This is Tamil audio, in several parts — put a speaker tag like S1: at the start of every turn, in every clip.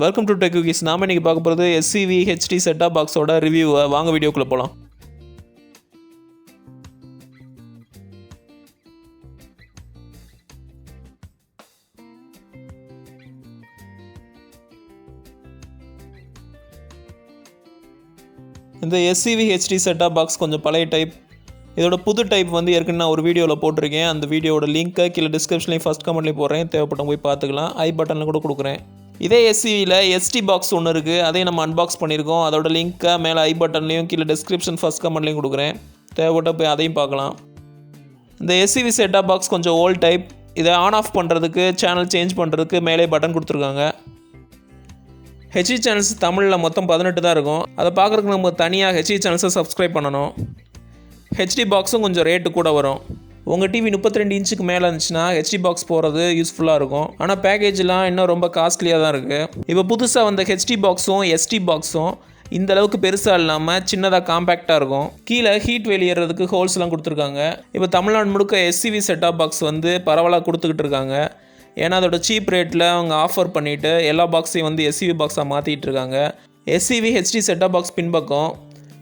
S1: Welcome to tech cookies. நாம இன்னைக்கு பார்க்க போகிறது SCV HD செட்டப் பாக்ஸோட ரிவ்யூவை. வாங்க வீடியோக்குள்ளே போகலாம். இந்த SCV HD செட்டப் பாக்ஸ் கொஞ்சம் பழைய டைப். இதோட புது டைப் வந்து ஏற்கனவே நான் ஒரு வீடியோவில் போட்டிருக்கேன். அந்த வீடியோட லிங்க்கை கீழே டிஸ்கிரிப்ஷன்லேயும் ஃபஸ்ட் கமெண்ட்லேயும் போடுறேன். தேவைப்பட்ட போய் பார்த்துக்கலாம். ஐ பட்டனில் கூட கொடுக்குறேன். இதே SCVயில் SD பாக்ஸ் ஒன்று இருக்குது. அதையும் நம்ம அன்பாக்ஸ் பண்ணியிருக்கோம். அதோட லிங்க்கை மேலே ஐ பட்டன்லேயும் கீழே டிஸ்கிரிப்ஷன் ஃபஸ்ட் கமெண்ட்லேயும் கொடுக்குறேன். தேவைப்பட்ட போய் அதையும் பார்க்கலாம். இந்த SCV செட்டப் பாக்ஸ் கொஞ்சம் ஓல்ட் டைப். இதை ஆன் ஆஃப் பண்ணுறதுக்கு, சேனல் சேஞ்ச் பண்ணுறதுக்கு மேலே பட்டன் கொடுத்துருக்காங்க. ஹெச்டி சேனல்ஸ் தமிழில் மொத்தம் 18 தான் இருக்கும். அதை பார்க்குறதுக்கு நம்ம தனியாக ஹெச்டி சேனல்ஸை சப்ஸ்கிரைப் பண்ணணும். ஹெச்டி பாக்ஸும் கொஞ்சம் ரேட்டு கூட வரும். உங்கள் டிவி 32 இன்ச்சுக்கு மேலே இருந்துச்சுன்னா ஹெச்டி பாக்ஸ் போகிறது யூஸ்ஃபுல்லாக இருக்கும். ஆனால் பேக்கேஜ்லாம் இன்னும் ரொம்ப காஸ்ட்லியாக தான் இருக்குது. இப்போ புதுசாக வந்த ஹெச்டி பாக்ஸும் SD பாக்ஸும் இந்த அளவுக்கு பெருசாக இல்லாமல் சின்னதாக காம்பேக்டாக இருக்கும். கீழே ஹீட் வெளியேறதுக்கு ஹோல்ஸ்லாம் கொடுத்துருக்காங்க. இப்போ தமிழ்நாடு முழுக்க SCV செட்டப் பாக்ஸ் வந்து பரவலாக கொடுத்துக்கிட்டு இருக்காங்க. ஏன்னா அதோட சீப் ரேட்டில் அவங்க ஆஃபர் பண்ணிவிட்டு எல்லா பாக்ஸையும் வந்து SCV பாக்ஸாக மாற்றிட்டு இருக்காங்க. SCV HD செட்டப் பாக்ஸ் பின்பக்கம்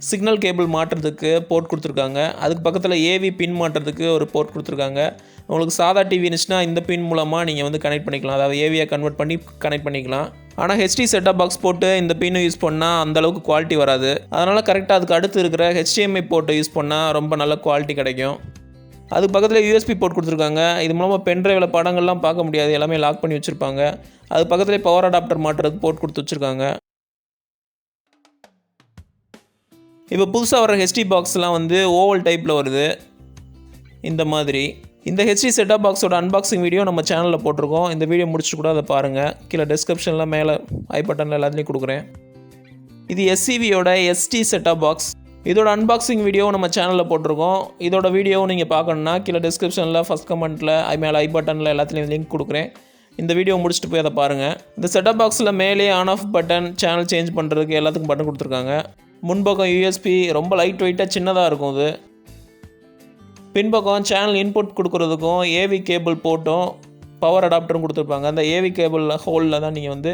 S1: சிக்னல் கேபிள் மாட்டுறதுக்கு போர்ட் கொடுத்துருக்காங்க. அதுக்கு பக்கத்தில் AV பின் மாட்டுறதுக்கு ஒரு போர்ட் கொடுத்துருக்காங்க. உங்களுக்கு சாதா டிவி இருந்துச்சுன்னா இந்த பின் மூலமாக நீங்கள் வந்து கனெக்ட் பண்ணிக்கலாம். அதாவது AVயை கன்வெர்ட் பண்ணி கனெக்ட் பண்ணிக்கலாம். ஆனால் HD செட்டப் பாக்ஸ் போட்டு இந்த பின்னை யூஸ் பண்ணால் அந்தளவுக்கு குவாலிட்டி வராது. அதனால் கரெக்டாக அதுக்கு அடுத்து இருக்கிற HDMI போர்ட்டை யூஸ் பண்ணால் ரொம்ப நல்ல குவாலிட்டி கிடைக்கும். அதுக்கு பக்கத்தில் USB போர்ட் கொடுத்துருக்காங்க. இது மூலமாக பென்ட்ரைவில் படங்கள்லாம் பார்க்க முடியாது, எல்லாமே லாக் பண்ணி வச்சுருப்பாங்க. அது பக்கத்துலேயே பவர் அடாப்டர் மாட்டுறதுக்கு போர்ட் கொடுத்து வச்சுருக்காங்க. இப்போ புதுசாக வர ஹெச்டி பாக்ஸ்லாம் வந்து ஓவல் டைப்பில் வருது இந்த மாதிரி. இந்த ஹெச்டி செட்டப் பாக்ஸோட அன்பாக்சிங் வீடியோ நம்ம சேனலில் போட்டிருக்கோம். இந்த வீடியோ முடிச்சுட்டு கூட அதை பாருங்கள். கீழே டிஸ்கிரிப்ஷனில் மேலே ஐ பட்டனில் எல்லாத்துலேயும் கொடுக்குறேன். இது SCVயோட SD செட்டப் பாக்ஸ். இதோட அன்பாக்சிங் வீடியோ நம்ம சேனலில் போட்டிருக்கோம். இதோட வீடியோவும் நீங்கள் பார்க்கணுன்னா கீழே டிஸ்கிரிப்ஷனில் ஃபஸ்ட் கமெண்ட்டில் மேலே ஐ பட்டனில் எல்லாத்துலேயும் லிங்க் கொடுக்குறேன். இந்த வீடியோ முடிச்சுட்டு போய் அதை பாருங்கள். இந்த செட்டப் பாக்ஸில் மேலே on off button, channel change பண்ணுறதுக்கு எல்லாத்துக்கும் பட்டன் கொடுத்துருக்காங்க. முன்பக்கம் USB ரொம்ப லைட் வெயிட்டாக சின்னதாக இருக்கும். இது பின்பக்கம் சேனல் இன்புட் கொடுக்குறதுக்கும் AV கேபிள் போட்டும் பவர் அடாப்டரும் கொடுத்துருப்பாங்க. அந்த AV கேபிள் ஹோலில் தான் நீங்கள் வந்து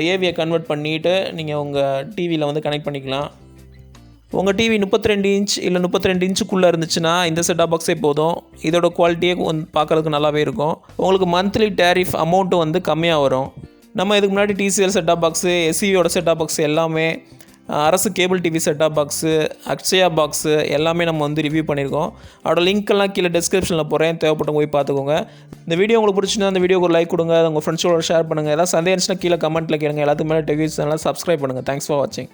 S1: AVயை கன்வெர்ட் பண்ணிவிட்டு நீங்கள் உங்கள் டிவியில் வந்து கனெக்ட் பண்ணிக்கலாம். உங்கள் டிவி 32 இன்ச் இல்லை 32 இன்ச்சுக்குள்ளே இருந்துச்சுன்னா இந்த செட்டப் பாக்ஸே போதும். இதோட குவாலிட்டியே பார்க்குறதுக்கு நல்லாவே இருக்கும். உங்களுக்கு மந்த்லி டேரிஃப் அமௌண்ட்டும் வந்து கம்மியாக வரும். நம்ம இதுக்கு முன்னாடி TCL செட்டப் பாக்ஸு, SCVயோட செட்டப் பாக்ஸ் எல்லாமே, அரசு cable TV setup box, Akshaya box எல்லாமே நம்ம வந்து ரிவ்யூ பண்ணியிருக்கோம். அதோட லிங்க்கெல்லாம் கீழே டிஸ்கிரிப்ஷனில் போகிறேன். தேவைப்பட்ட போய் பார்த்துக்கோங்க. இந்த வீடியோ உங்களுக்கு பிடிச்சிருந்தா அந்த வீடியோக்கு ஒரு லைக் கொடுங்க. உங்கள் ஃப்ரெண்ட்ஸோட ஷேர் பண்ணுங்கள். ஏதாவது சந்தேகம் இருந்துச்சுன்னா கீழே கமெண்ட்டில் கேளுங்க. எல்லாத்துக்கு மேலே டெக் குக்கீஸ் சேனலை சப்ஸ்கிரைப் பண்ணுங்கள். தேங்க்ஸ் ஃபார் வாட்சிங்.